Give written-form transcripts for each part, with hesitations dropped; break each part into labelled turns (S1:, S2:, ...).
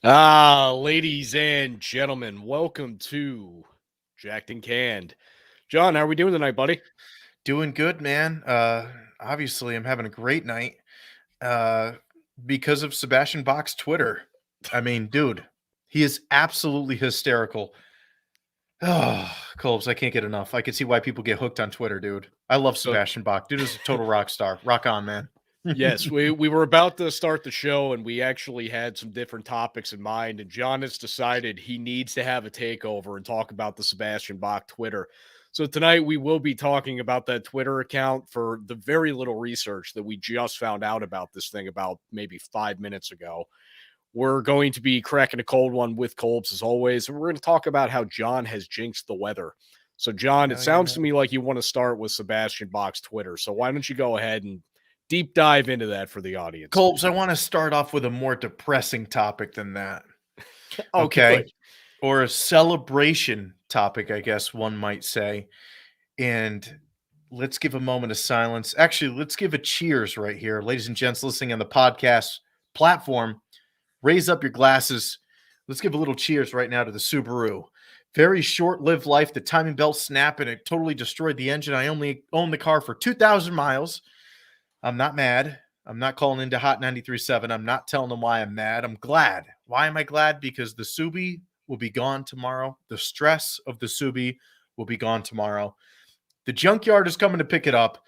S1: Ladies and gentlemen, welcome to Jacked and Canned. John, how are we doing tonight, buddy?
S2: Doing good, man. Obviously, I'm having a great night uh, because of Sebastian Bach's Twitter. I mean, dude, he is absolutely hysterical. Oh, Colbs, I can't get enough. I can see why people get hooked on Twitter, dude. I love
S1: So,
S2: Sebastian Bach. Dude is a total rock star. Rock on, man.
S1: yes, we were about to start the show, and we actually had some different topics in mind. And John has decided he needs to have a takeover and talk about the Sebastian Bach Twitter. So tonight we will be talking about that Twitter account for the very little research that we just found out about this thing about maybe 5 minutes ago. We're going to be cracking a cold one with Colbs as always. And we're going to talk about how John has jinxed the weather. So, John, it
S2: Hell yeah,
S1: sounds to
S2: man.
S1: me like you want to start with Sebastian Bach's Twitter. So, why don't you go ahead and deep dive into that for the audience?
S2: Colbs, I want to start off with a more depressing topic than that.
S1: Oh,
S2: Okay.
S1: good.
S2: Or a celebration topic, I guess one might say. And let's give a moment of silence. Actually, let's give a cheers right here. Ladies and gents listening on the podcast platform, raise up your glasses. Let's give a little cheers right now to the Subaru. Very short lived life. The timing belt snapped and it totally destroyed the engine. I only owned the car for 2,000 miles. I'm not mad. I'm not calling into Hot 93.7. I'm not telling them why I'm mad. I'm glad. Why am I glad? Because the Subi will be gone tomorrow. The stress of the Subi will be gone tomorrow. The junkyard is coming to pick it up.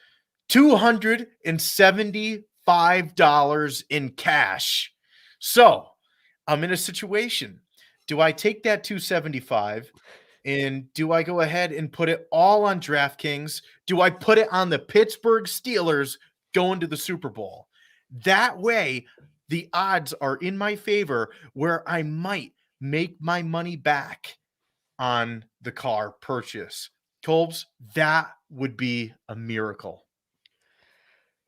S2: $275 in cash. So I'm in a situation. Do I take that 275 and do I go ahead and put it all on DraftKings? Do I put it on the Pittsburgh Steelers going to the Super Bowl? That way, the odds are in my favor where I might make my money back on the car purchase. Colbs, that would be a miracle.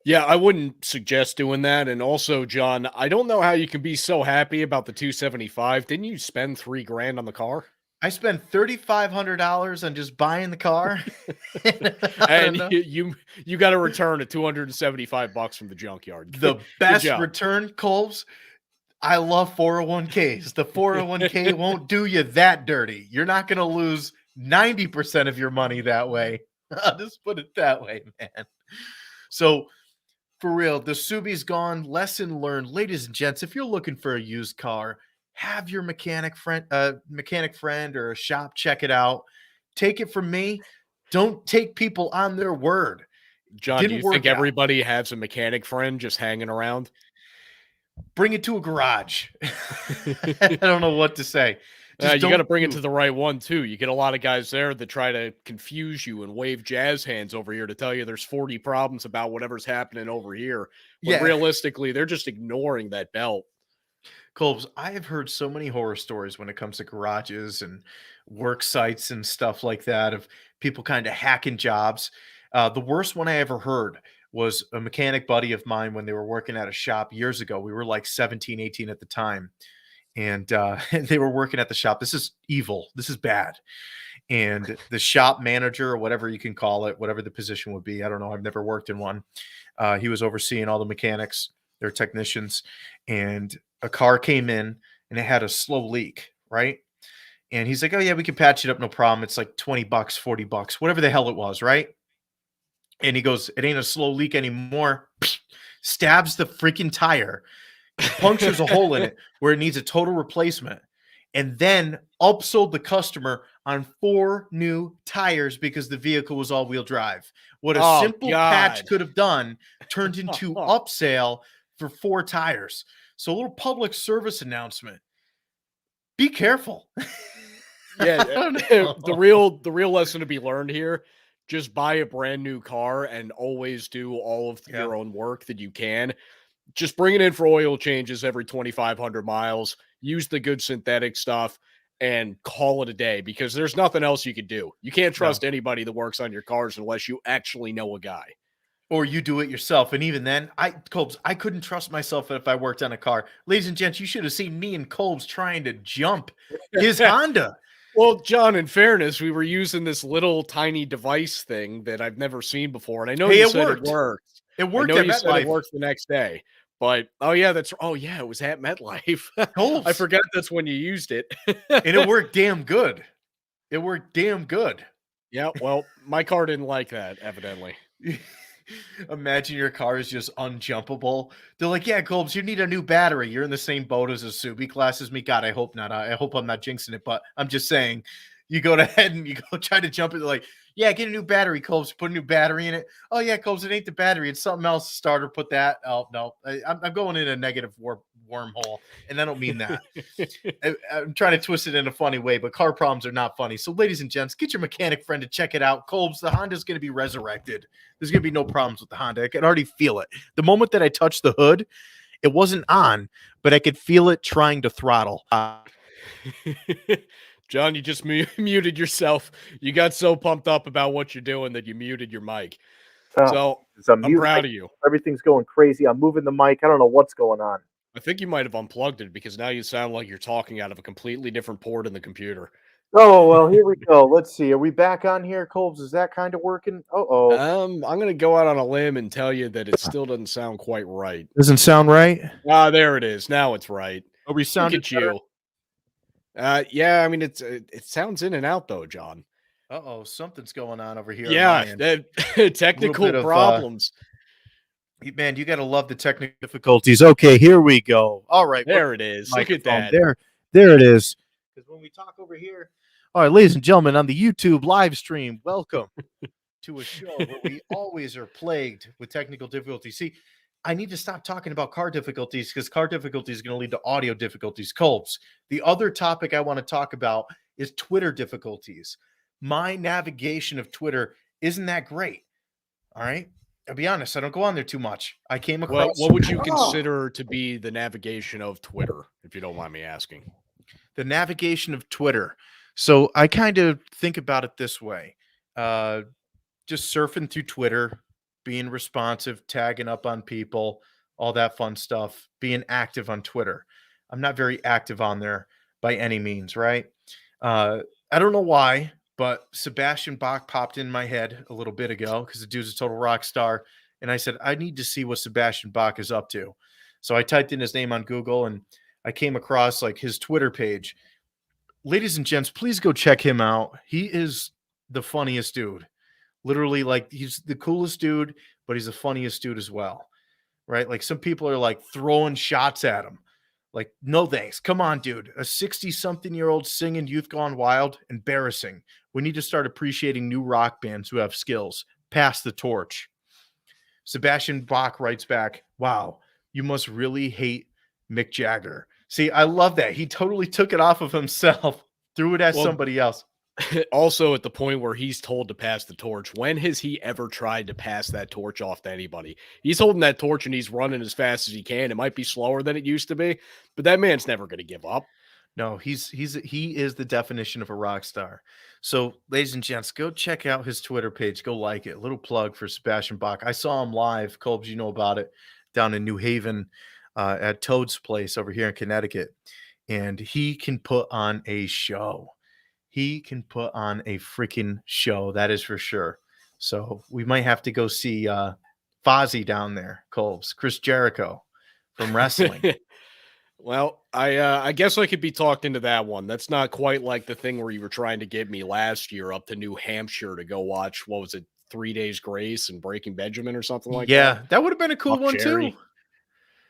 S1: Yeah, I wouldn't suggest doing that. And also, John, I don't know how you can be so happy about the 275. Didn't you spend 3 grand on the car?
S2: I spent $3,500 on just buying the car. I don't
S1: And
S2: know.
S1: you got a return of 275 bucks from the junkyard.
S2: The
S1: Good
S2: best
S1: job.
S2: return, Colbs. I love 401ks. The 401k won't do you that dirty. You're not going to lose 90% of your money that way. I'll just put it that way, man. So, for real, the Subi's gone. Lesson learned. Ladies and gents, if you're looking for a used car, have your mechanic friend or a shop check it out. Take it from me. Don't take people on their word.
S1: John, do
S2: Didn't
S1: you think
S2: work out.
S1: everybody has a mechanic friend just hanging around?
S2: Bring it to a garage. I don't know what to say. Just
S1: You got to
S2: don't
S1: bring it
S2: do.
S1: to the right one too. You get a lot of guys there that try to confuse you and wave jazz hands over here to tell you there's 40 problems about whatever's happening over here. When
S2: Yeah,
S1: realistically, they're just ignoring that belt.
S2: Colbs, I have heard so many horror stories when it comes to garages and work sites and stuff like that of people kind of hacking jobs. The worst one I ever heard was a mechanic buddy of mine when they were working at a shop years ago. We were like 17, 18 at the time. And they were working at the shop. This is evil. This is bad. And the shop manager, or whatever you can call it, whatever the position would be, I don't know. I've never worked in one. He was overseeing all the mechanics, their technicians, and a car came in and it had a slow leak, right? And he's like, "Oh yeah, we can patch it up, no problem. It's like 20 bucks, 40 bucks, whatever the hell it was, right?" And he goes, "It ain't a slow leak anymore." Stabs the freaking tire, punctures a hole in it where it needs a total replacement, and then upsold the customer on 4 new tires because the vehicle was all-wheel drive. What a
S1: Oh
S2: simple patch
S1: God.
S2: could have done turned into upsale for 4 tires. So a little public service announcement. Be careful.
S1: Yeah,
S2: I don't
S1: the
S2: know.
S1: real lesson to be learned here, just buy a brand new car and always do all of
S2: Yeah.
S1: your own work that you can. Just bring it in for oil changes every 2,500 miles, use the good synthetic stuff, and call it a day because there's nothing else you could do. You can't
S2: No.
S1: trust anybody that works on your cars unless you actually know a guy.
S2: Or you do it yourself. And even then, Colbs, I couldn't trust myself if I worked on a car. Ladies and gents, you should have seen me and Colbs trying to jump his Honda.
S1: Well, John, in fairness, we were using this little tiny device thing that I've never seen before. And I know
S2: Hey,
S1: you
S2: it
S1: said it
S2: worked.
S1: works.
S2: It
S1: I
S2: worked
S1: know
S2: at
S1: you said it
S2: MetLife.
S1: works the next day. But oh yeah, it was at MetLife. I
S2: Colb's,
S1: forgot that's when you used it.
S2: and it worked damn good. It worked damn good.
S1: Yeah, well, my car didn't like that, evidently.
S2: Imagine your car is just unjumpable. They're like, "Yeah, Colbs, you need a new battery. You're in the same boat as a Subi class as me." God, I hope not. I hope I'm not jinxing it, but I'm just saying. You go ahead and you go try to jump it. They're like, "Yeah, get a new battery, Colbs. Put a new battery in it." Oh yeah, Colbs, it ain't the battery. It's something else. Starter, put that. Oh no, I'm going in a negative wormhole, and I don't mean that. I'm trying to twist it in a funny way, but car problems are not funny. So, ladies and gents, get your mechanic friend to check it out. Colbs, the Honda's going to be resurrected. There's going to be no problems with the Honda. I can already feel it. The moment that I touched the hood, it wasn't on, but I could feel it trying to throttle.
S1: John, you just muted yourself. You got so pumped up about what you're doing that you muted your mic.
S3: Oh,
S1: So
S3: it's a
S1: I'm
S3: mute.
S1: proud of you.
S3: Everything's going crazy. I'm moving the mic. I don't know what's going on.
S1: I think you might have unplugged it because now you sound like you're talking out of a completely different port in the computer.
S3: Oh, well, here we go. Let's see. Are we back on here, Colbs? Is that kind of working? Oh.
S1: I'm gonna go out on a limb and tell you that it still doesn't sound quite right.
S2: Doesn't sound right.
S1: Ah, there it is. Now it's right.
S2: Are we
S1: Look
S2: sounding
S1: at
S2: better?
S1: you. Yeah, I mean it sounds in and out though, John.
S2: Uh-oh, something's going on over here on my
S1: Yeah,
S2: end.
S1: that technical
S2: bit of,
S1: problems.
S2: Man, you got to love the technical difficulties. Okay, here we go. All right,
S1: There it is. Look at
S2: microphone.
S1: that.
S2: There it is. Because when we talk over here, all right, ladies and gentlemen, on the YouTube live stream, welcome to a show where we always are plagued with technical difficulties. See, I need to stop talking about car difficulties because car difficulties is going to lead to audio difficulties. Colbs. The other topic I want to talk about is Twitter difficulties. My navigation of Twitter isn't that great. All right. I'll be honest, I don't go on there too much. I came across.
S1: Well, what would you consider to be the navigation of Twitter, if you don't mind me asking?
S2: The navigation of Twitter. So I kind of think about it this way. Just surfing through Twitter, being responsive, tagging up on people, all that fun stuff, being active on Twitter. I'm not very active on there by any means, right? I don't know why, but Sebastian Bach popped in my head a little bit ago because the dude's a total rock star. And I said, I need to see what Sebastian Bach is up to. So I typed in his name on Google and I came across like his Twitter page. Ladies and gents, please go check him out. He is the funniest dude. Literally, like, he's the coolest dude, but he's the funniest dude as well. Right? Like, some people are like throwing shots at him. Like, no thanks. Come on, dude. A 60-something-year-old singing Youth Gone Wild? Embarrassing. We need to start appreciating new rock bands who have skills. Pass the torch. Sebastian Bach writes back, wow, you must really hate Mick Jagger. See, I love that. He totally took it off of himself, threw it at somebody else.
S1: Also, at the point where he's told to pass the torch, when has he ever tried to pass that torch off to anybody? He's holding that torch and he's running as fast as he can. It might be slower than it used to be, but that man's never going to give up.
S2: No, he is the definition of a rock star. So, ladies and gents, go check out his Twitter page. Go like it. A little plug for Sebastian Bach. I saw him live. Colbs, you know about it, down in New Haven at Toad's Place over here in Connecticut. And he can put on a show. He can put on a freaking show. That is for sure. So we might have to go see Fozzy down there, Colbs, Chris Jericho from wrestling.
S1: Well, I guess I could be talked into that one. That's not quite like the thing where you were trying to get me last year up to New Hampshire to go watch, what was it, 3 Days Grace and Breaking Benjamin or something like that?
S2: Yeah, that would have been a cool
S1: Buck
S2: one
S1: Cherry.
S2: too.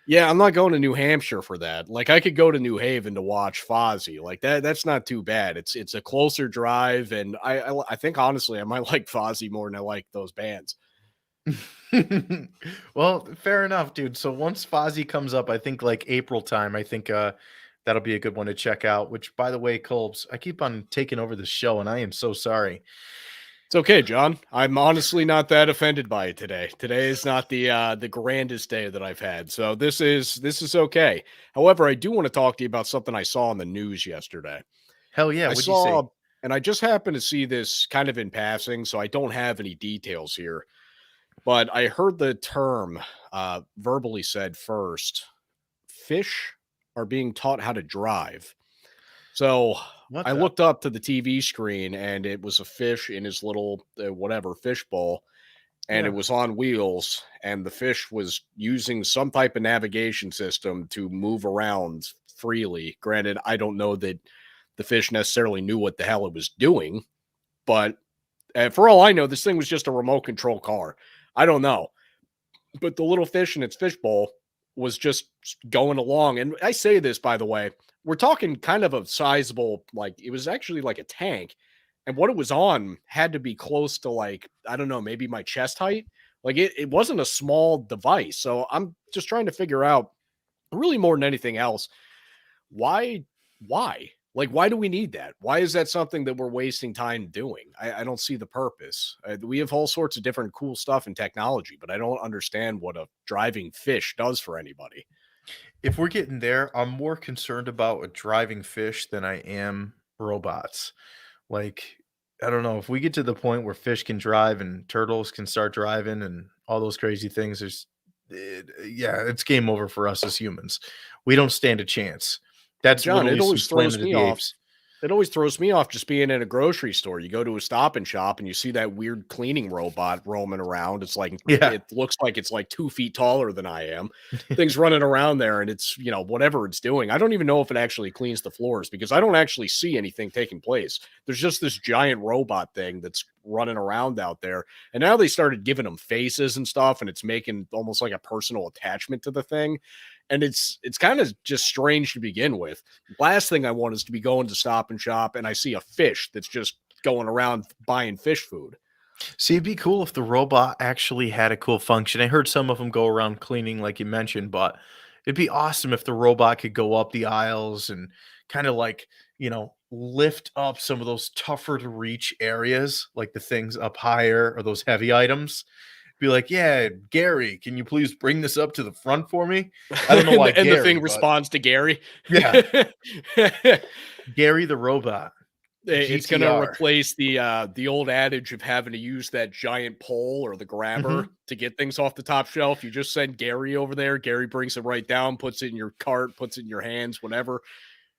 S1: Yeah, I'm not going to New Hampshire for that. Like, I could go to New Haven to watch Fozzy. Like, that's not too bad. It's a closer drive, and I think honestly I might like Fozzy more than I like those bands.
S2: Well, fair enough, dude. So once Fozzy comes up, I think like April time, I think that'll be a good one to check out. Which, by the way, Colbs, I keep on taking over the show, and I am so sorry.
S1: It's okay, John. I'm honestly not that offended by it today. Today is not the grandest day that I've had, so this is okay. However, I do want to talk to you about something I saw on the news yesterday.
S2: Hell yeah!
S1: I
S2: What'd you say?
S1: saw, and I just happened to see this kind of in passing, so I don't have any details here. But I heard the term verbally said first. Fish are being taught how to drive. So
S2: What
S1: I
S2: the?
S1: looked up to the TV screen and it was a fish in his little whatever fish bowl. and it
S2: Yeah.
S1: was on wheels, and the fish was using some type of navigation system to move around freely. Granted, I don't know that the fish necessarily knew what the hell it was doing, but for all I know, this thing was just a remote control car. I don't know. But the little fish in its fishbowl was just going along. And I say this, by the way, we're talking kind of a sizable, like, it was actually like a tank. And what it was on had to be close to, like, I don't know, maybe my chest height. Like, it wasn't a small device. So I'm just trying to figure out, really more than anything else, why why? Like, why do we need that? Why is that something that we're wasting time doing? I don't see the purpose. We have all sorts of different cool stuff in technology, but I don't understand what a driving fish does for anybody.
S2: If we're getting there, I'm more concerned about a driving fish than I am robots. Like, I don't know if we get to the point where fish can drive and turtles can start driving and all those crazy things. Yeah, it's game over for us as humans. We don't stand a chance. That's
S1: John,
S2: literally some Planet of the Apes.
S1: it always throws me off just being in a grocery store. You go to a Stop and Shop and you see that weird cleaning robot roaming around. It's like,
S2: Yeah,
S1: it looks like it's like 2 feet taller than I am. Things running around there, and it's, whatever it's doing. I don't even know if it actually cleans the floors because I don't actually see anything taking place. There's just this giant robot thing that's running around out there. And now they started giving them faces and stuff, and it's making almost like a personal attachment to the thing. And it's kind of just strange to begin with. Last thing I want is to be going to Stop and Shop and I see a fish that's just going around buying fish food.
S2: see, it'd be cool if the robot actually had a cool function. I heard some of them go around cleaning, like you mentioned, but it'd be awesome if the robot could go up the aisles and kind of like, lift up some of those tougher to reach areas, like the things up higher or those heavy items. Be like, yeah, Gary, can you please bring this up to the front for me? I don't know
S1: and,
S2: why
S1: the, and the thing
S2: Gary, but
S1: responds to Gary.
S2: yeah, Gary the robot,
S1: It's going to
S2: GTR.
S1: replace the old adage of having to use that giant pole or the grabber
S2: Mhm.
S1: to get things off the top shelf. You just send Gary over there. Gary brings it right down, puts it in your cart, puts it in your hands, whatever.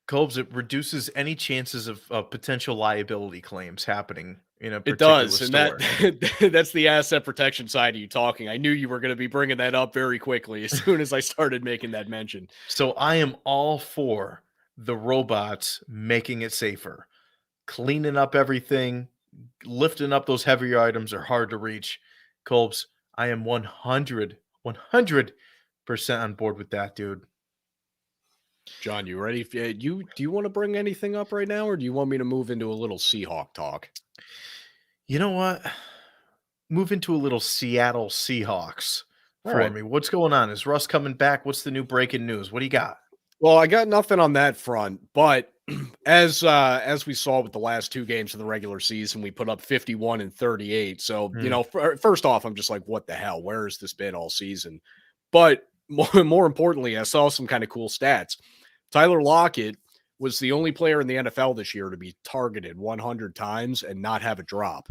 S2: Colbs, it reduces any chances of potential liability claims happening in a
S1: It
S2: particular
S1: does, and that
S2: store.
S1: that's the asset protection side of you talking. I knew you were going to be bringing that up very quickly as soon as I started making that mention.
S2: So I am all for the robots making it safer, cleaning up everything, lifting up those heavier items are hard to reach. Colbs, I am 100% on board with that, dude.
S1: John, you ready? Do you want to bring anything up right now, or do you want me to move into a little Seahawk talk?
S2: You know what? Move into a little Seattle Seahawks
S1: All
S2: for
S1: right.
S2: me. What's going on? Is Russ coming back? What's the new breaking news? What do you got?
S1: Well, I got nothing on that front, but as we saw with the last two games of the regular season, we put up 51 and 38. So,
S2: Mm.
S1: first off, I'm just like, what the hell? Where has this been all season? But more importantly, I saw some kind of cool stats. Tyler Lockett was the only player in the NFL this year to be targeted 100 times and not have a drop.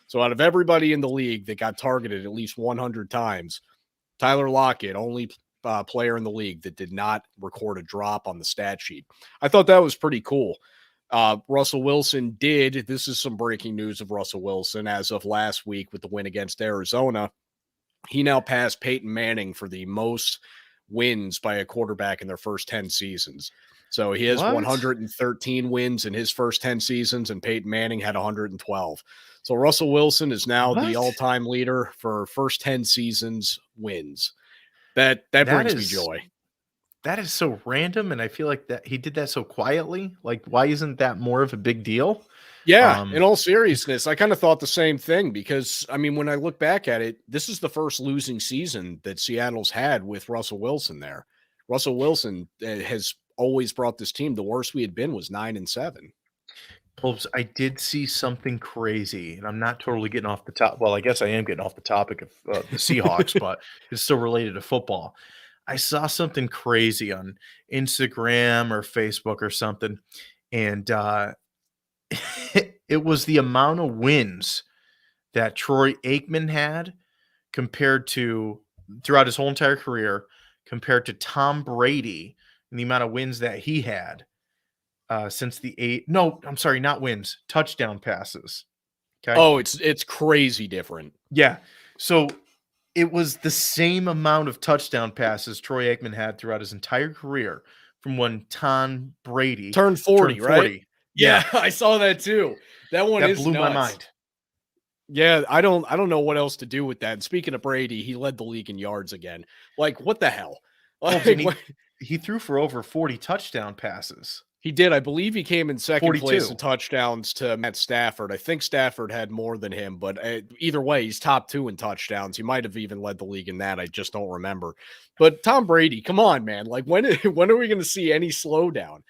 S1: So, out of everybody in the league that got targeted at least 100 times, Tyler Lockett, only player in the league that did not record a drop on the stat sheet. I thought that was pretty cool. Russell Wilson did. This is some breaking news of Russell Wilson as of last week with the win against Arizona. He now passed Peyton Manning for the most wins by a quarterback in their first 10 seasons. So he has
S2: What?
S1: 113 wins in his first 10 seasons, and Peyton Manning had 112. So Russell Wilson is now the
S2: What?
S1: all-time leader for first 10 seasons wins. That
S2: That
S1: brings me
S2: is
S1: joy.
S2: that is so random, and I feel like that he did that so quietly. Like, why isn't that more of a big deal?
S1: Yeah, in
S2: Um,
S1: all seriousness, I kind of thought the same thing because I mean, when I look back at it, this is the first losing season that Seattle's had with Russell Wilson there. Russell Wilson has always brought this team. The worst we had been was 9-7.
S2: Wolves, I did see something crazy, and I'm not totally getting off the top. Well, I guess I am getting off the topic of the Seahawks, but it's still related to football. I saw something crazy on Instagram or Facebook or something, and it was the amount of wins that Troy Aikman had compared to throughout his whole entire career, compared to Tom Brady and the amount of wins that he had since the eight. No, I'm sorry, not wins, touchdown passes. Okay.
S1: Oh, it's crazy different.
S2: Yeah. So it was the same amount of touchdown passes Troy Aikman had throughout his entire career from when Tom Brady
S1: Turned 40,
S2: turned
S1: right?
S2: 40.
S1: Yeah,
S2: Yeah,
S1: I saw that too. That one
S2: that
S1: is
S2: blew my
S1: nuts.
S2: mind.
S1: Yeah, I don't know what else to do with that. And speaking of Brady, he led the league in yards again. Like, what the hell?
S2: Colbs, and
S1: Like, what?
S2: he threw for over 40 touchdown passes.
S1: He did. I believe he came in second place in
S2: 42.
S1: touchdowns to Matt Stafford. I think Stafford had more than him, but either way, he's top 2 in touchdowns. He might have even led the league in that. I just don't remember. But Tom Brady, come on, man. Like, when when are we going to see any slowdown?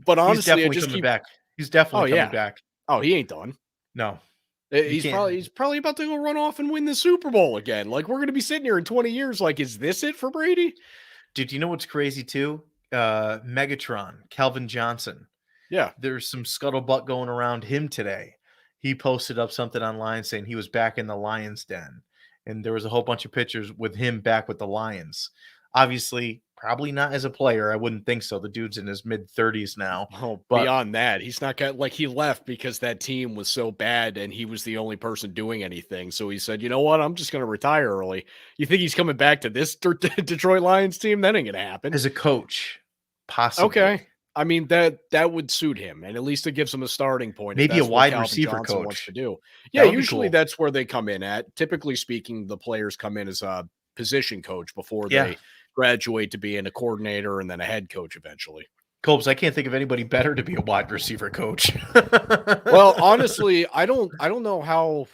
S1: But
S2: He's
S1: honestly, I
S2: definitely
S1: just
S2: coming
S1: keep.
S2: back. He's
S1: Oh
S2: definitely coming
S1: yeah.
S2: back.
S1: Oh, he ain't done.
S2: No, you
S1: He's
S2: can't.
S1: probably about to go run off and win the Super Bowl again. Like, we're going to be sitting here in 20 years. Like, is this it for Brady?
S2: Dude, you know what's crazy too? Megatron, Calvin Johnson.
S1: Yeah.
S2: There's some scuttlebutt going around him today. He posted up something online saying he was back in the Lions den, and there was a whole bunch of pictures with him back with the Lions. Obviously, probably not as a player. I wouldn't think so. The dude's in his mid-30s now,
S1: Oh,
S2: but
S1: beyond that, he's not got like he left because that team was so bad and he was the only person doing anything. So he said, you know what? I'm just going to retire early. You think he's coming back to this Detroit Lions team? That ain't going to happen.
S2: as a coach,
S1: Okay.
S2: possibly.
S1: I mean, that would suit him. And at least it gives him a starting point if
S2: Maybe a
S1: that's what
S2: wide
S1: Calvin
S2: receiver
S1: Johnson wants to
S2: coach.
S1: do. Yeah.
S2: That would be
S1: Usually
S2: cool.
S1: that's where they come in at. Typically speaking, the players come in as a position coach before
S2: Yeah.
S1: they graduate to being a coordinator and then a head coach eventually.
S2: Colbs, I can't think of anybody better to be a wide receiver coach.
S1: Well, honestly, I don't know how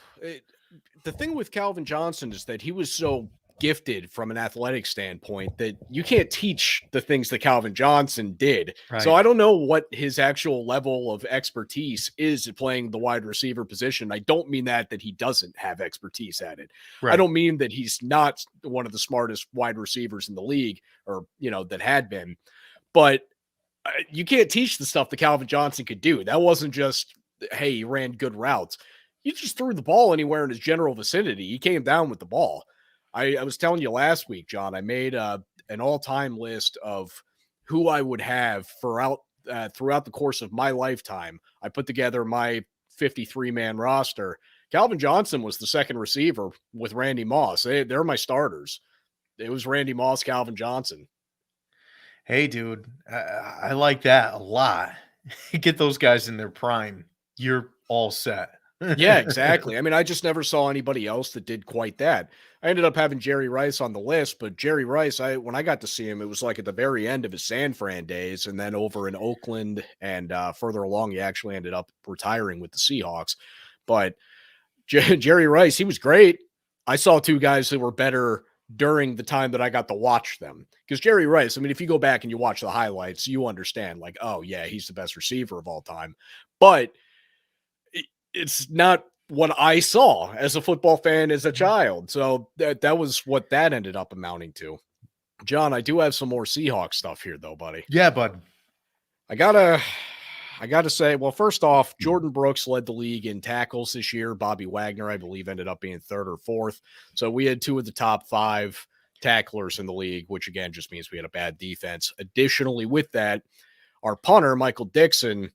S1: the thing with Calvin Johnson is that he was so gifted from an athletic standpoint that you can't teach the things that Calvin Johnson did. So
S2: Right.
S1: I don't know what his actual level of expertise is at playing the wide receiver position. I don't mean that he doesn't have expertise at it. I
S2: Right.
S1: don't mean that he's not one of the smartest wide receivers in the league or, that had been, but you can't teach the stuff that Calvin Johnson could do. That wasn't just, hey, he ran good routes. You just threw the ball anywhere in his general vicinity. He came down with the ball. I was telling you last week, John, I made an all-time list of who I would have throughout the course of my lifetime. I put together my 53-man roster. Calvin Johnson was the second receiver with Randy Moss. They're my starters. It was Randy Moss, Calvin Johnson.
S2: Hey, dude, I like that a lot. Get those guys in their prime. You're all set.
S1: Yeah, exactly. I mean, I just never saw anybody else that did quite that. I ended up having Jerry Rice on the list, but Jerry Rice, when I got to see him, it was like at the very end of his San Fran days, and then over in Oakland and further along, he actually ended up retiring with the Seahawks. But Jerry Rice, he was great. I saw two guys that were better during the time that I got to watch them. Because Jerry Rice, I mean, if you go back and you watch the highlights, you understand, like, oh, yeah, he's the best receiver of all time. But it's not what I saw as a football fan as a child. So that was what that ended up amounting to. John, I do have some more Seahawks stuff here, though, buddy.
S2: Yeah, bud.
S1: I gotta say, well, first off, Jordan Brooks led the league in tackles this year. Bobby Wagner, I believe, ended up being third or fourth. So we had two of the top 5 tacklers in the league, which again just means we had a bad defense. Additionally, with that, our punter, Michael Dixon,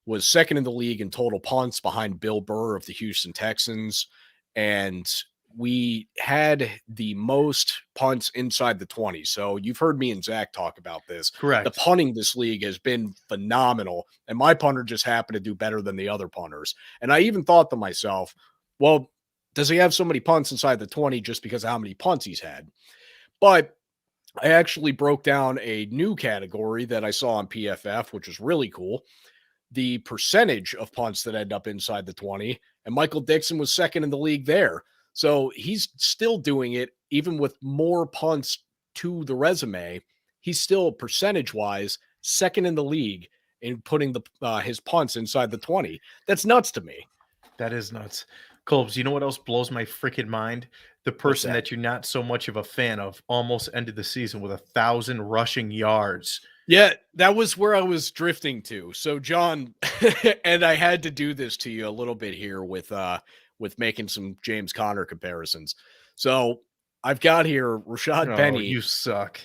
S1: was second in the league in total punts behind Bill Burr of the Houston Texans. And we had the most punts inside the 20. So you've heard me and Zach talk about this.
S2: Correct.
S1: The punting this league has been phenomenal. And my punter just happened to do better than the other punters. And I even thought to myself, well, does he have so many punts inside the 20 just because of how many punts he's had? But I actually broke down a new category that I saw on PFF, which was really cool. The percentage of punts that end up inside the 20, and Michael Dixon was second in the league there. So he's still doing it even with more punts to the resume. He's still percentage-wise second in the league in putting his punts inside the 20. That's nuts to me.
S2: That is nuts. Colbs, you know what else blows my freaking mind? The person that you're not so much of a fan of almost ended the season with 1,000 rushing yards.
S1: Yeah, that was where I was drifting to. So, John, and I had to do this to you a little bit here with making some James Conner comparisons. So, I've got here Rashad Penny.
S2: You suck.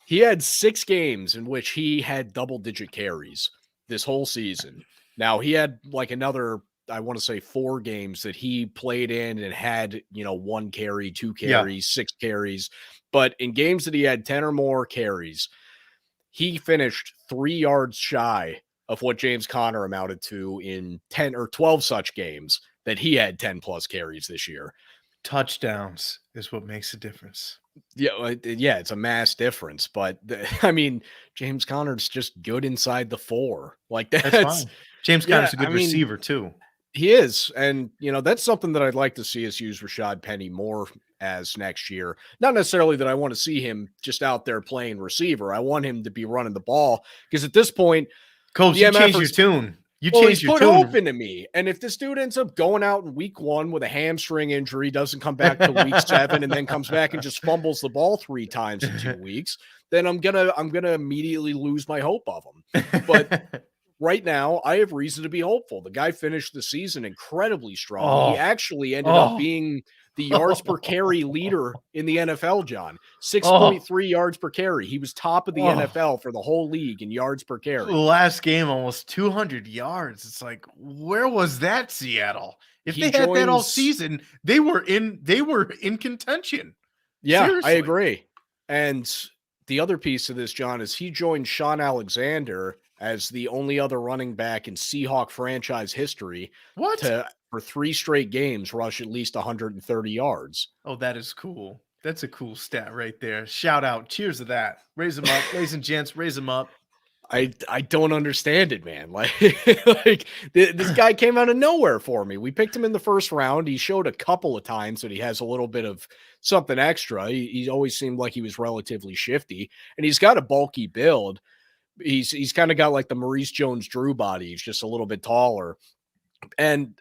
S1: He had 6 games in which he had double-digit carries this whole season. Now, he had like another I want to say 4 games that he played in and had, 1 carry, 2
S2: Yeah.
S1: carries, 6 carries. But in games that he had 10 or more carries, he finished 3 yards shy of what James Conner amounted to in 10 or 12 such games that he had 10 plus carries this year.
S2: Touchdowns is what makes a difference.
S1: Yeah, it's a mass difference, but I mean, James Conner's just good inside the 4. Like
S2: That's fine. James Conner's a good
S1: I mean,
S2: receiver too.
S1: he is, and that's something that I'd like to see us use Rashad Penny more as next year. Not necessarily that I want to see him just out there playing receiver. I want him to be running the ball because at this point,
S2: Coach, you changed your tune.
S1: He's put hope into me. And if this dude ends up going out in week 1 with a hamstring injury, doesn't come back till week 7, and then comes back and just fumbles the ball 3 times in 2 weeks, then I'm gonna immediately lose my hope of him. But right now, I have reason to be hopeful. The guy finished the season incredibly strong. He actually ended up being the yards per carry leader in the NFL, John. 6.3 yards per carry. He was top of the NFL for the whole league in yards per carry.
S2: Last game, almost 200 yards. It's like, where was that, Seattle? If they had that all season, they were in contention.
S1: Yeah,
S2: Seriously.
S1: I agree. And the other piece of this, John, is he joined Sean Alexander as the only other running back in Seahawk franchise history for 3 straight games rush at least 130 yards.
S2: Oh, that is cool. That's a cool stat right there. Shout out. Cheers to that. Raise them up. Ladies and gents, raise them up.
S1: I don't understand it, man. Like this guy came out of nowhere for me. We picked him in the first round. He showed a couple of times that he has a little bit of something extra. He always seemed like he was relatively shifty, and he's got a bulky build. He's kind of got like the Maurice Jones-Drew body. He's just a little bit taller. And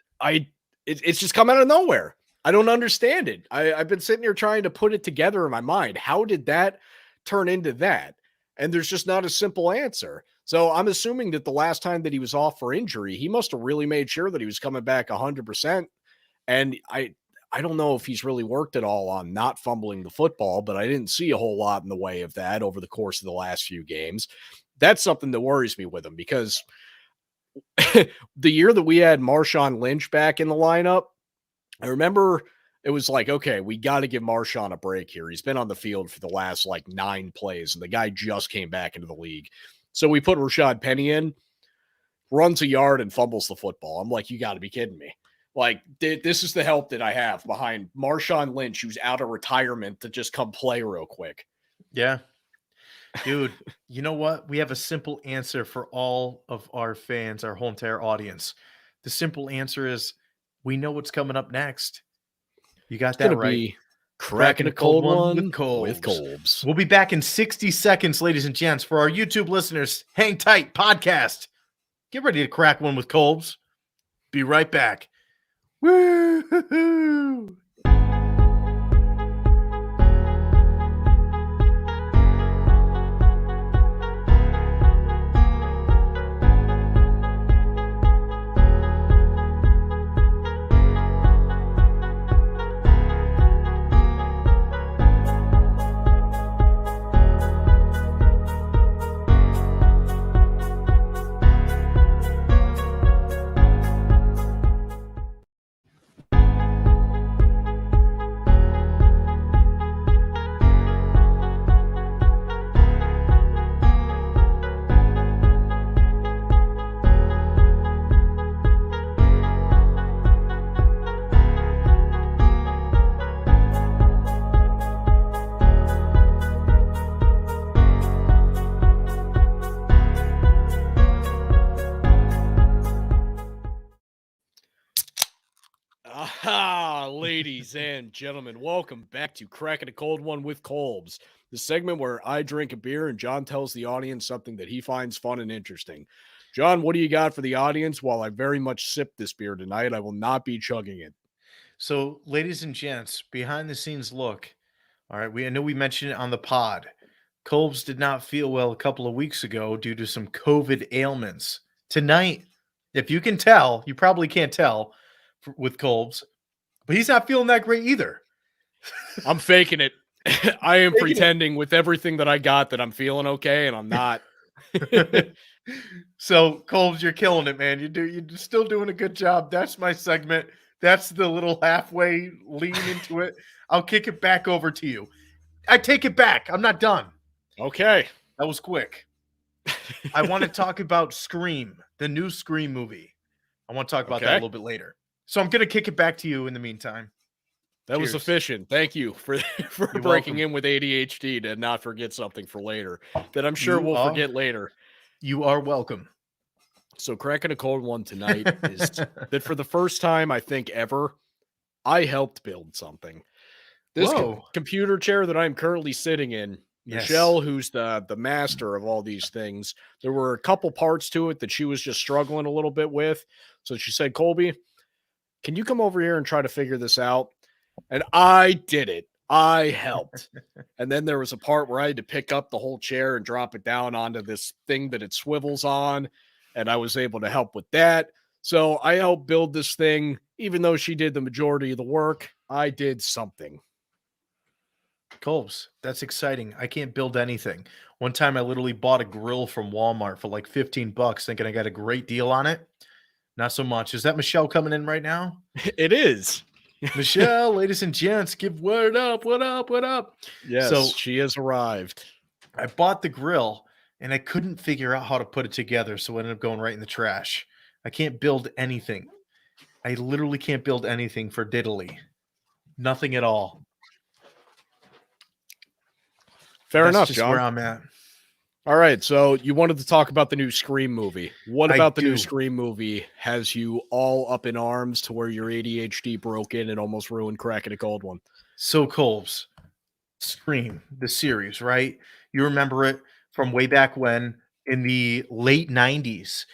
S1: it's just come out of nowhere. I don't understand it. I've been sitting here trying to put it together in my mind. How did that turn into that? And there's just not a simple answer. So I'm assuming that the last time that he was off for injury, he must have really made sure that he was coming back 100%. And I don't know if he's really worked at all on not fumbling the football, but I didn't see a whole lot in the way of that over the course of the last few games. That's something that worries me with him because the year that we had Marshawn Lynch back in the lineup, I remember it was like, okay, we got to give Marshawn a break here. He's been on the field for the last 9 plays, and the guy just came back into the league. So we put Rashad Penny in, runs a yard and fumbles the football. I'm like, you got to be kidding me. Like, this is the help that I have behind Marshawn Lynch, who's out of retirement, to just come play real quick.
S2: Yeah. Dude, you know what? We have a simple answer for all of our fans, our whole entire audience. The simple answer is we know what's coming up next. You got that right.
S1: Be cracking a cold one with Kolbs.
S2: We'll be back in 60 seconds, ladies and gents. For our YouTube listeners, hang tight, podcast. Get ready to crack one with Kolbs. Be right back. Woo-hoo-hoo.
S1: Ladies and gentlemen, welcome back to Cracking a Cold One with Kolbs, the segment where I drink a beer and John tells the audience something that he finds fun and interesting. John, what do you got for the audience? While I very much sip this beer tonight, I will not be chugging it.
S2: So, ladies and gents, behind the scenes look. All right, I know we mentioned it on the pod. Kolbs did not feel well a couple of weeks ago due to some COVID ailments. Tonight, if you can tell, you probably can't tell with Kolbs, but he's not feeling that great either.
S1: I'm faking it. I am pretending with everything that I got that I'm feeling okay, and I'm not.
S2: So, Colbs, you're killing it, man. You're still doing a good job. That's my segment. That's the little halfway lean into it. I'll kick it back over to you. I take it back. I'm not done.
S1: Okay.
S2: That was quick. I want to talk about Scream, the new Scream movie. I want to talk about that a
S1: Okay.
S2: little bit later. So I'm going to kick it back to you in the meantime.
S1: That was
S2: Cheers.
S1: efficient. Thank you for
S2: You're
S1: breaking
S2: welcome.
S1: in with ADHD to not forget something for later that I'm sure
S2: You
S1: we'll
S2: are-
S1: forget later.
S2: You are welcome.
S1: So cracking a cold one tonight is that for the first time, I think ever, I helped build something. This
S2: Whoa.
S1: computer chair that I'm currently sitting in,
S2: Yes.
S1: Michelle, who's the master of all these things, there were a couple parts to it that she was just struggling a little bit with. So she said, Colby, can you come over here and try to figure this out? And I did it. I helped. And then there was a part where I had to pick up the whole chair and drop it down onto this thing that it swivels on. And I was able to help with that. So I helped build this thing. Even though she did the majority of the work, I did something.
S2: Colbs, that's exciting. I can't build anything. One time I literally bought a grill from Walmart for like 15 bucks thinking I got a great deal on it. Not so much. Is that Michelle coming in right now?
S1: It is.
S2: Michelle, ladies and gents, give word up. What up? What up?
S1: Yes,
S2: So
S1: she has arrived.
S2: I bought the grill and I couldn't figure out how to put it together. So it ended up going right in the trash. I can't build anything. I literally can't build anything for diddly. Nothing at all.
S1: Fair
S2: That's
S1: enough,
S2: just
S1: John.
S2: where I'm at.
S1: All right, so you wanted to talk about the new Scream movie. What
S2: I
S1: about the new
S2: do.
S1: Scream movie has you all up in arms to where your ADHD broke in and almost ruined cracking a cold one?
S2: So Colbs, Scream, the series, right? You remember it from way back when in the late 90s.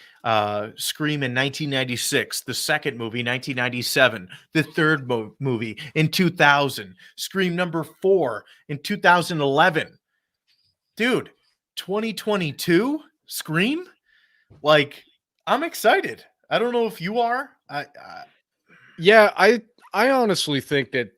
S2: Scream in 1996, the second movie, 1997, the third movie in 2000, Scream number 4 in 2011. Dude, 2022 Scream? Like, I'm excited. I don't know if you are.
S1: Yeah, I honestly think that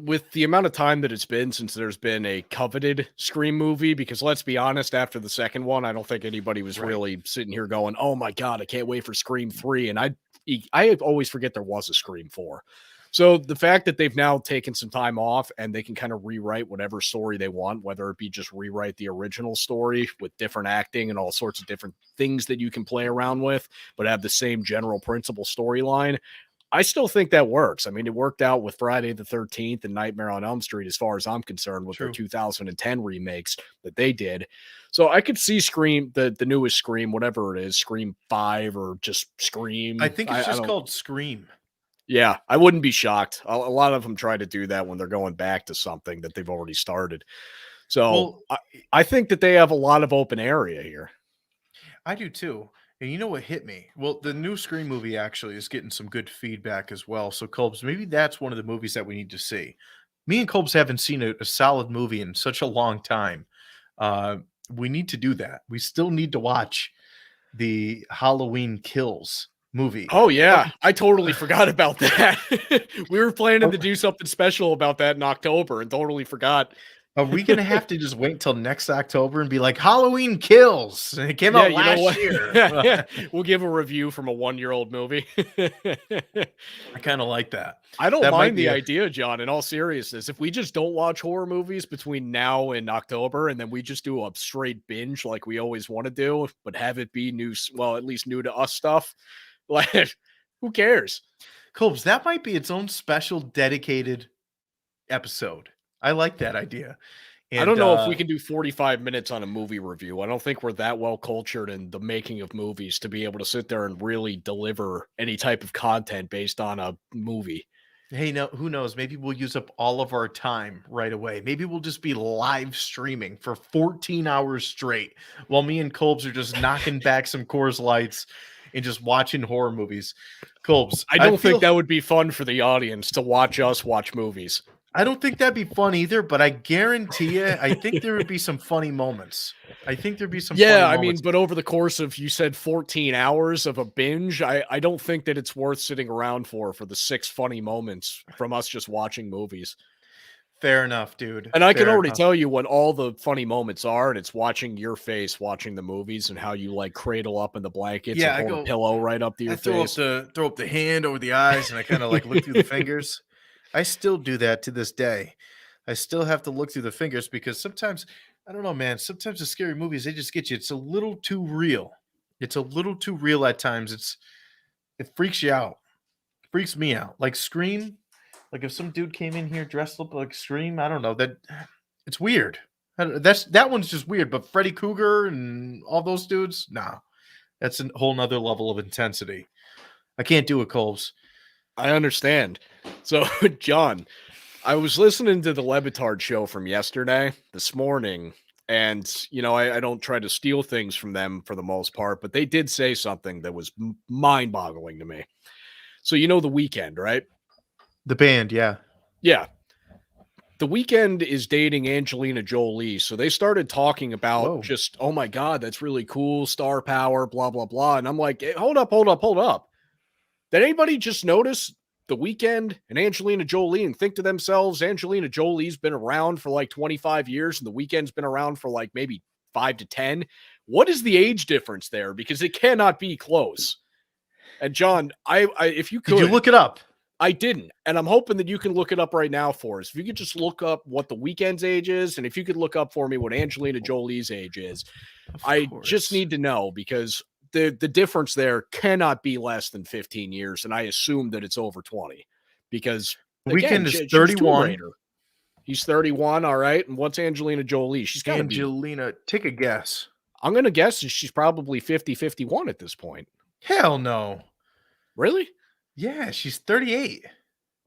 S1: with the amount of time that it's been since there's been a coveted Scream movie, because let's be honest, after the second one, I don't think anybody was
S2: Right.
S1: really sitting here going, "Oh my god, I can't wait for Scream 3." And I always forget there was a Scream 4. So the fact that they've now taken some time off and they can kind of rewrite whatever story they want, whether it be just rewrite the original story with different acting and all sorts of different things that you can play around with, but have the same general principle storyline, I still think that works. I mean, it worked out with Friday the 13th and Nightmare on Elm Street, as far as I'm concerned, with
S2: True.
S1: their 2010 remakes that they did. So I could see Scream, the newest Scream, whatever it is, Scream 5 or just Scream.
S2: I think it's
S1: I
S2: just
S1: don't-
S2: called Scream.
S1: Yeah, I wouldn't be shocked. A lot of them try to do that when they're going back to something that they've already started. So
S2: Well,
S1: I think that they have a lot of open area here.
S2: I do too. And you know what hit me? Well, the new Scream movie actually is getting some good feedback as well. So, Colbs, maybe that's one of the movies that we need to see. Me and Colbs haven't seen a solid movie in such a long time. We need to do that. We still need to watch the Halloween Kills movie.
S1: Oh yeah, I totally forgot about that. We were planning to do something special about that in October and totally forgot.
S2: Are we going to have to just wait till next October and be like, Halloween Kills? And it came out
S1: you know
S2: last
S1: what?
S2: year.
S1: We'll give a review from a 1-year-old movie.
S2: I kind of like that.
S1: I don't
S2: That might
S1: mind
S2: be
S1: the
S2: a-
S1: idea, John, in all seriousness. If we just don't watch horror movies between now and October, and then we just do a straight binge like we always want to do, but have it be new, well, at least new to us stuff, like, who cares?
S2: Colbs, that might be its own special dedicated episode. I like that idea.
S1: I don't know if we can do 45 minutes on a movie review. I don't think we're that well cultured in the making of movies to be able to sit there and really deliver any type of content based on a movie.
S2: Hey, no, who knows? Maybe we'll use up all of our time right away. Maybe we'll just be live streaming for 14 hours straight while me and Colbs are just knocking back some Coors Lights and just watching horror movies. Colbs,
S1: I don't
S2: feel-
S1: think that would be fun for the audience to watch us watch movies.
S2: I don't think that'd be fun either, but I guarantee you, I think there would be some funny moments. I think there'd be some
S1: Yeah,
S2: funny
S1: I mean,
S2: moments.
S1: but over the course of, you said 14 hours of a binge, I don't think that it's worth sitting around for the 6 funny moments from us just watching movies.
S2: Fair enough, dude.
S1: And I can
S2: Fair
S1: already
S2: enough.
S1: tell you what all the funny moments are, and it's watching your face watching the movies and how you like cradle up in the blankets and
S2: Yeah, I
S1: hold a
S2: go.
S1: pillow right up to
S2: I
S1: your
S2: throw up
S1: face.
S2: the hand over the eyes, and I kind of like look through the fingers. I still do that to this day. I still have to look through the fingers because sometimes I don't know, man. Sometimes the scary movies they just get you. It's a little too real. It's a little too real at times. It freaks you out. Freaks me out. Like Scream. Like if some dude came in here dressed up like Scream, I don't know that it's weird. That one's just weird. But Freddy Krueger and all those dudes, nah, that's a whole nother level of intensity. I can't do it, Coles.
S1: I understand. So, John, I was listening to the Levitard show from yesterday, this morning, and I don't try to steal things from them for the most part, but they did say something that was mind-boggling to me. So, the weekend, right?
S2: The band, yeah.
S1: Yeah. The Weekend is dating Angelina Jolie, so they started talking about
S2: Whoa.
S1: just, oh my God, that's really cool, star power, blah, blah, blah. And I'm like, hold up, hold up, hold up. Did anybody just notice The Weekend and Angelina Jolie and think to themselves, Angelina Jolie's been around for like 25 years and The Weekend's been around for like maybe 5 to 10? What is the age difference there? Because it cannot be close. And John, I if you
S2: Did you
S1: could,
S2: look it up?
S1: I didn't, and I'm hoping that you can look it up right now for us. If you could just look up what The Weeknd's age is, and if you could look up for me what Angelina Jolie's age is,
S2: Of
S1: I just
S2: course.
S1: need to know because the difference there cannot be less than 15 years, and I assume that it's over 20 because
S2: The
S1: again,
S2: Weekend is
S1: she was Tomb
S2: 31.
S1: Raider. He's 31, all right. And what's Angelina Jolie? She's got to be.
S2: Angelina, take a guess.
S1: I'm gonna guess that she's probably 50, 51 at this point.
S2: Hell no.
S1: Really?
S2: Yeah, she's 38.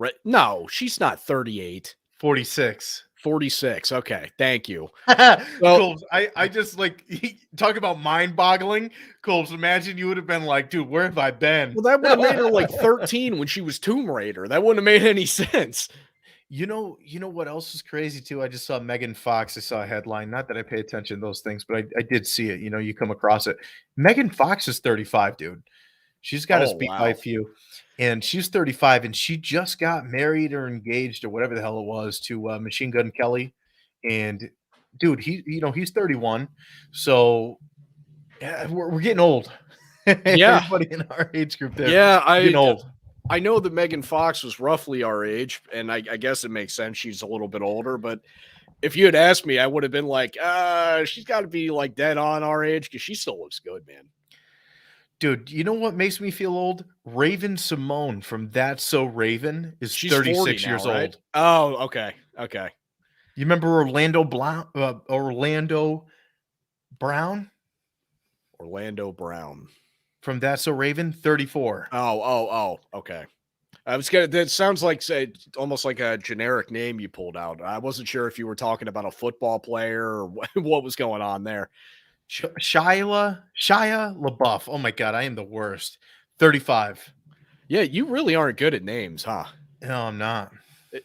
S1: Right? No, she's not 38.
S2: 46.
S1: 46. Okay, thank you. Well,
S2: Colbs, I just like talk about mind boggling. Colbs, imagine you would have been like, dude, where have I been?
S1: well, that would have made her like 13 when she was Tomb Raider. That wouldn't have made any sense.
S2: You know what else is crazy too? I just saw Megan Fox. I saw a headline. Not that I pay attention to those things, but I did see it. You come across it. Megan Fox is 35, dude. She's got us
S1: Oh,
S2: beat by a
S1: wow.
S2: few, and she's 35, and she just got married or engaged or whatever the hell it was to Machine Gun Kelly. And dude, he's 31, so yeah, we're getting old.
S1: Yeah.
S2: Everybody in our age group there,
S1: Yeah,
S2: we're getting old.
S1: I know that Megan Fox was roughly our age, and I guess it makes sense. She's a little bit older, but if you had asked me, I would have been like, she's got to be like dead on our age because she still looks good, man.
S2: Dude, you know what makes me feel old? Raven Simone from That's So Raven is
S1: She's 40
S2: 36
S1: now,
S2: years
S1: right?
S2: old.
S1: Oh, okay. Okay.
S2: You remember Orlando Brown
S1: Orlando Brown.
S2: from That's So Raven? 34.
S1: Okay. I was gonna. That sounds like say almost like a generic name you pulled out. I wasn't sure if you were talking about a football player or what was going on there.
S2: Shia LaBeouf. Oh my god, I am the worst. 35.
S1: Yeah, you really aren't good at names, huh?
S2: No, I'm not.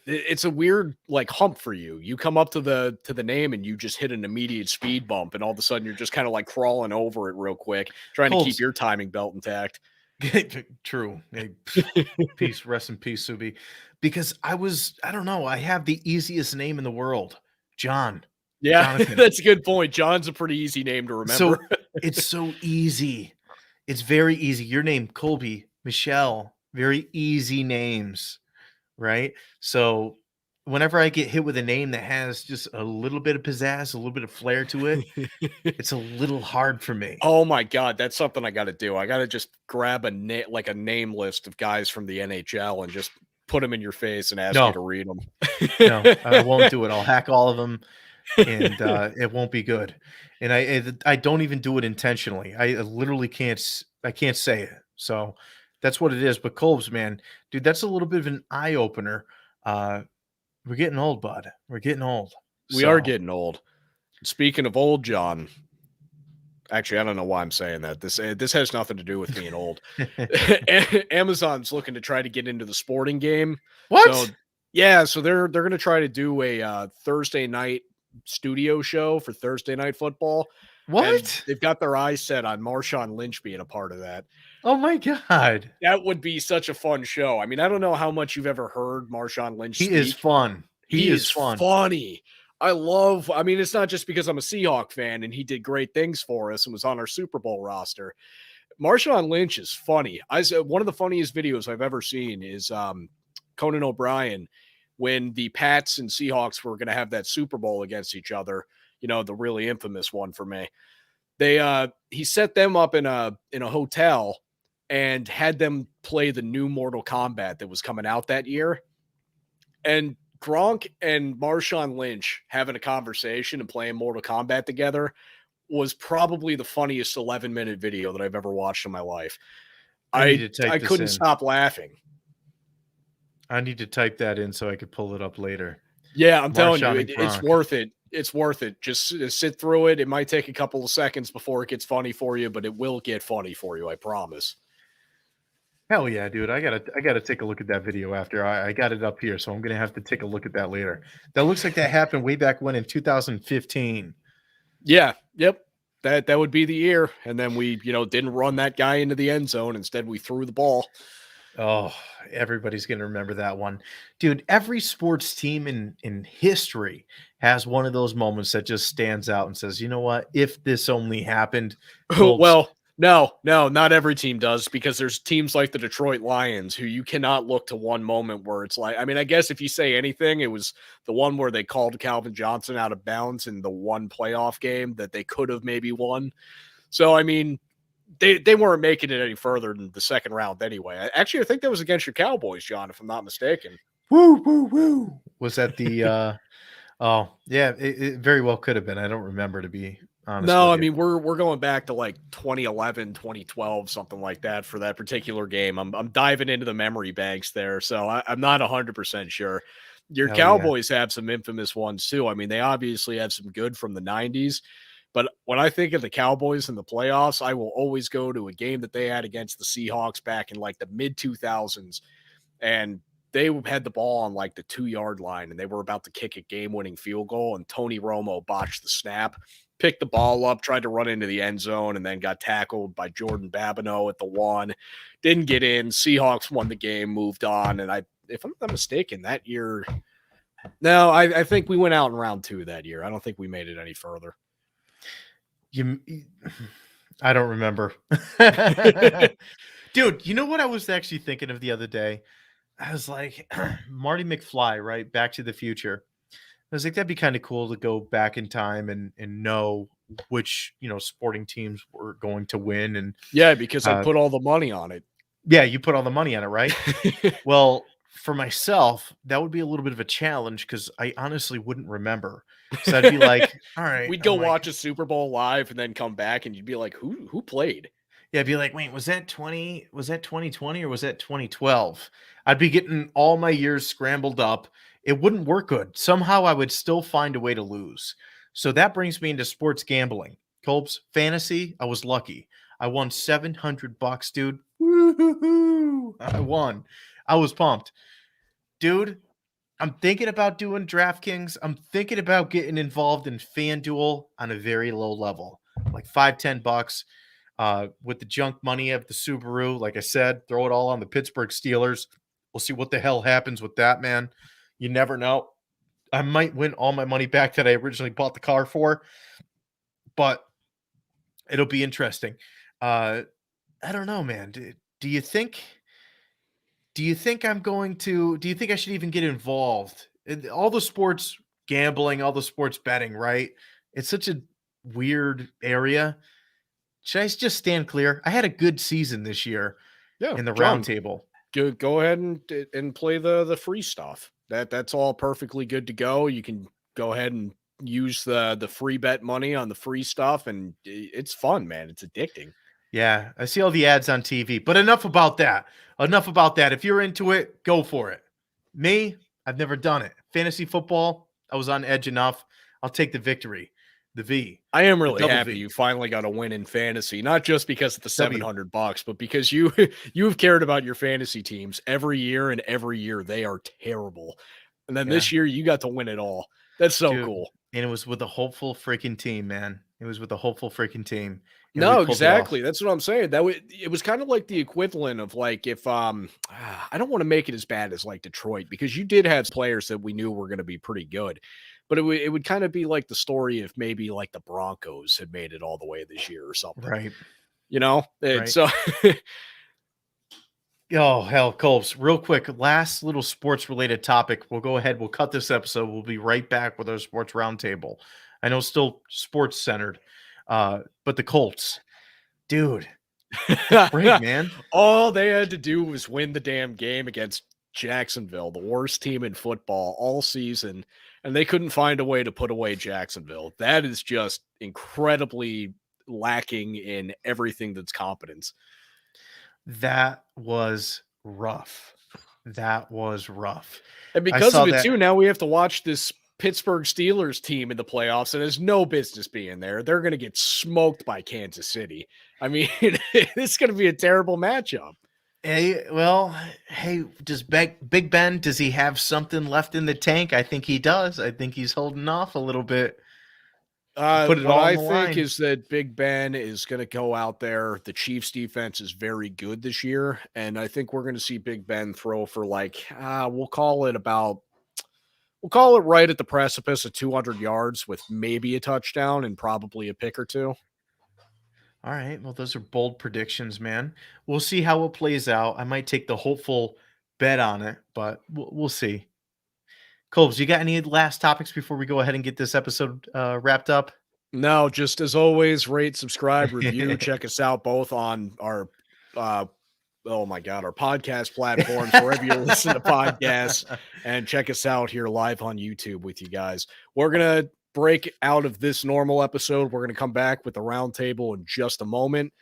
S1: It's a weird like hump for you. You come up to the name and you just hit an immediate speed bump, and all of a sudden you're just kind of like crawling over it real quick, trying to keep
S2: Colts.
S1: your timing belt intact.
S2: True. Hey, peace, rest in peace, Subi. Because I don't know, I have the easiest name in the world. John.
S1: Yeah,
S2: Jonathan.
S1: that's a good point. John's a pretty easy name to remember.
S2: So it's so easy. It's very easy. Your name, Colby, Michelle, very easy names, right? So whenever I get hit with a name that has just a little bit of pizzazz, a little bit of flair to it, it's a little hard for me.
S1: Oh my god, that's something I got to do. I got to just grab like a name list of guys from the NHL and just put them in your face and ask you to
S2: No,
S1: read them.
S2: no, I won't do it. I'll hack all of them, and it won't be good. And I don't even do it intentionally. I literally I can't say it. So that's what it is. But Colbs, man, dude, that's a little bit of an eye opener. We're getting old, bud. We're getting old.
S1: We are
S2: So
S1: getting old. Speaking of old, John. Actually, I don't know why I'm saying that. This has nothing to do with being old. Amazon's looking to try to get into the sporting game.
S2: what?
S1: So yeah, so they're going to try to do a Thursday night studio show for Thursday night football. And
S2: What?
S1: they've got their eyes set on Marshawn Lynch being a part of that.
S2: Oh my god.
S1: That would be such a fun show. I mean, I don't know how much you've ever heard Marshawn Lynch
S2: He is
S1: speak.
S2: fun. He
S1: He
S2: is
S1: is
S2: fun.
S1: funny. I mean, it's not just because I'm a Seahawk fan and he did great things for us and was on our Super Bowl roster. Marshawn Lynch is funny. I said one of the funniest videos I've ever seen is Conan O'Brien when the Pats and Seahawks were going to have that Super Bowl against each other. You know, the really infamous one for me. He set them up in a hotel and had them play the new Mortal Kombat that was coming out that year. And Gronk and Marshawn Lynch having a conversation and playing Mortal Kombat together was probably the funniest 11-minute video that I've ever watched in my life.
S2: I need
S1: I
S2: to type
S1: I
S2: this
S1: couldn't
S2: in.
S1: stop laughing.
S2: I need to type that in so I could pull it up later.
S1: Yeah, I'm telling you,
S2: Marshawn and
S1: it's
S2: Gronk.
S1: worth it. It's worth it. Just sit through it. It might take a couple of seconds before it gets funny for you, but it will get funny for you, I promise.
S2: Hell yeah, dude. I gotta take a look at that video after. I got it up here, so I'm gonna have to take a look at that later. That looks like that happened way back when in 2015.
S1: Yeah, yep. That would be the year. And then we, didn't run that guy into the end zone. Instead, we threw the ball.
S2: Oh, everybody's gonna remember that one. Dude, every sports team in history has one of those moments that just stands out and says, you know what, if this only happened, Colbs.
S1: Well, no, not every team does because there's teams like the Detroit Lions who you cannot look to one moment where it's like, I mean, I guess if you say anything, it was the one where they called Calvin Johnson out of bounds in the one playoff game that they could have maybe won. So, I mean, they weren't making it any further than the second round anyway. Actually, I think that was against your Cowboys, John, if I'm not mistaken.
S2: Woo, woo, woo. Was that the oh yeah, it very well could have been. I don't remember, to be honest
S1: No,
S2: with
S1: I
S2: you.
S1: mean we're going back to like 2011, 2012, something like that for that particular game. I'm diving into the memory banks there, so I'm not 100% sure. Your
S2: Hell yeah.
S1: Cowboys have some infamous ones too. I mean, they obviously have some good from the 90s, but when I think of the Cowboys in the playoffs, I will always go to a game that they had against the Seahawks back in like the mid 2000s, and they had the ball on like the 2-yard line and they were about to kick a game-winning field goal, and Tony Romo botched the snap, picked the ball up, tried to run into the end zone, and then got tackled by Jordan Babineau at the 1. Didn't get in. Seahawks won the game, moved on, and if I'm not mistaken, that year, no, I think we went out in round 2 that year. I don't think we made it any further.
S2: You I don't remember. Dude, you know what I was actually thinking of the other day? I was like, Marty McFly, right? Back to the Future. I was like, that'd be kind of cool to go back in time and know which, sporting teams were going to win. And
S1: Yeah, because I
S2: uh,
S1: put all the money on it.
S2: yeah, you put all the money on it, right? Well, for myself, that would be a little bit of a challenge because I honestly wouldn't remember. So I'd be like, all right,
S1: We'd go
S2: I'm like,
S1: watch a Super Bowl live and then come back and you'd be like, who played?
S2: yeah, I'd be like, wait, was that 2020 or was that 2012? I'd be getting all my years scrambled up. It wouldn't work good. Somehow I would still find a way to lose. So that brings me into sports gambling. Colbs, fantasy, I was lucky. I won $700, dude. Woo-hoo-hoo. I won. I was pumped. Dude, I'm thinking about doing DraftKings. I'm thinking about getting involved in FanDuel on a very low level, like $5-10. With the junk money of the Subaru, like I said, throw it all on the Pittsburgh Steelers. We'll see what the hell happens with that, man. You never know. I might win all my money back that I originally bought the car for, but it'll be interesting. I don't know, man. Do you think? Do you think I'm going to? Do you think I should even get involved in all the sports gambling, all the sports betting? Right? It's such a weird area. Should I just stand clear? I had a good season this year
S1: Yeah,
S2: in the round
S1: John,
S2: table.
S1: go ahead and play the free stuff. That's all perfectly good to go. You can go ahead and use the free bet money on the free stuff, and it's fun, man. It's addicting.
S2: Yeah, I see all the ads on TV, but enough about that. Enough about that. If you're into it, go for it. Me, I've never done it. Fantasy football, I was on edge enough. I'll take the victory. The V.
S1: I am
S2: The
S1: really
S2: double
S1: happy
S2: V.
S1: you finally got a win in fantasy, not just because of the
S2: W.
S1: $700, but because you've cared about your fantasy teams every year, and every year they are terrible. And then
S2: Yeah,
S1: this year you got to win it all. That's so
S2: dude.
S1: cool.
S2: And it was with a hopeful freaking team, man. He was with a hopeful freaking team, and we
S1: No,
S2: pulled it off.
S1: exactly. That's what I'm saying. It was kind of like the equivalent of like if I don't want to make it as bad as like Detroit because you did have players that we knew were going to be pretty good. But it would kind of be like the story if maybe like the Broncos had made it all the way this year or something.
S2: Right.
S1: You know? And
S2: Right.
S1: so
S2: Oh, hell, Colbs. Real quick, last little sports related topic. We'll go ahead. We'll cut this episode. We'll be right back with our sports roundtable. I know it's still sports centered, but the Colts, dude, break, man.
S1: all they had to do was win the damn game against Jacksonville, the worst team in football all season, and they couldn't find a way to put away Jacksonville. That is just incredibly lacking in everything that's competence.
S2: That was rough. That was rough.
S1: And
S2: I
S1: because
S2: saw
S1: of it
S2: that.
S1: too, now we have to watch this Pittsburgh Steelers team in the playoffs, and there's no business being there. They're going to get smoked by Kansas City. I mean, it's going to be a terrible matchup.
S2: Hey, well, hey, does Big Ben, does he have something left in the tank? I think he does. I think he's holding off a little bit. Put it
S1: What
S2: all on
S1: I
S2: the
S1: think
S2: line.
S1: is that Big Ben is going to go out there. The Chiefs defense is very good this year. And I think we're going to see Big Ben throw for like, we'll call it right at the precipice of 200 yards with maybe a touchdown and probably a pick or two.
S2: All right. Well, those are bold predictions, man. We'll see how it plays out. I might take the hopeful bet on it, but we'll see. Colbs, you got any last topics before we go ahead and get this episode wrapped up?
S1: No, just as always, rate, subscribe, review. Check us out both on our oh my God, our podcast platforms, wherever you listen to podcasts, and check us out here live on YouTube with you guys. We're going to break out of this normal episode. We're going to come back with the roundtable in just a moment.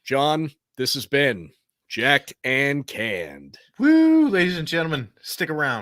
S1: John, this has been Jacked and Canned.
S2: Woo, ladies and gentlemen, stick around.